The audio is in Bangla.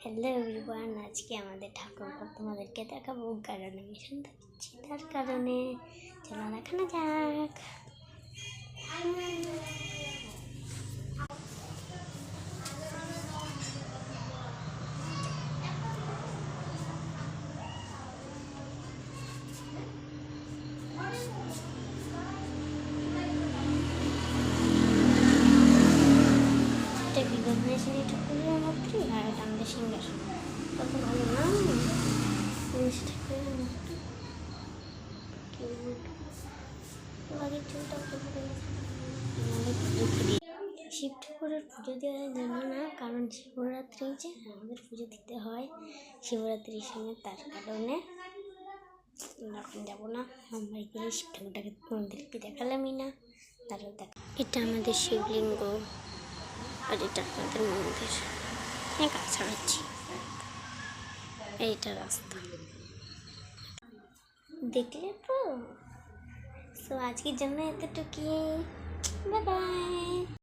হ্যালো এভরিওয়ান, আজকে আমাদের ঠাকুরঘর তোমাদেরকে দেখাবো। কারণ আমি সন্ধ্যা দিচ্ছি, তার কারণে চলো দেখানো যাক। এটা বিবাহবাসিনী ঠাকুরের মূর্তি আর এটা আমাদের সিংহাসন। কত ভালো না গণেশ ঠাকুরের মূর্তি। শিব ঠাকুরের পুজো দেওয়া যাবে না, কারণ শিবরাত্রি যে আমাদের পুজো দিতে হয় শিবরাত্রির সময়, তার কারণে এখন যাবো না। আমরা গিয়ে শিব ঠাকুরটাকে মন্দিরকে দেখালামই না। তারও দেখা, এটা আমাদের শিবলিঙ্গ আর এটা আমাদের মন্দির। কাছাকাছি এইটা রাস্তা, দেখলে তো। সো আজকের জন্য এতটুকুই, বাই বাই।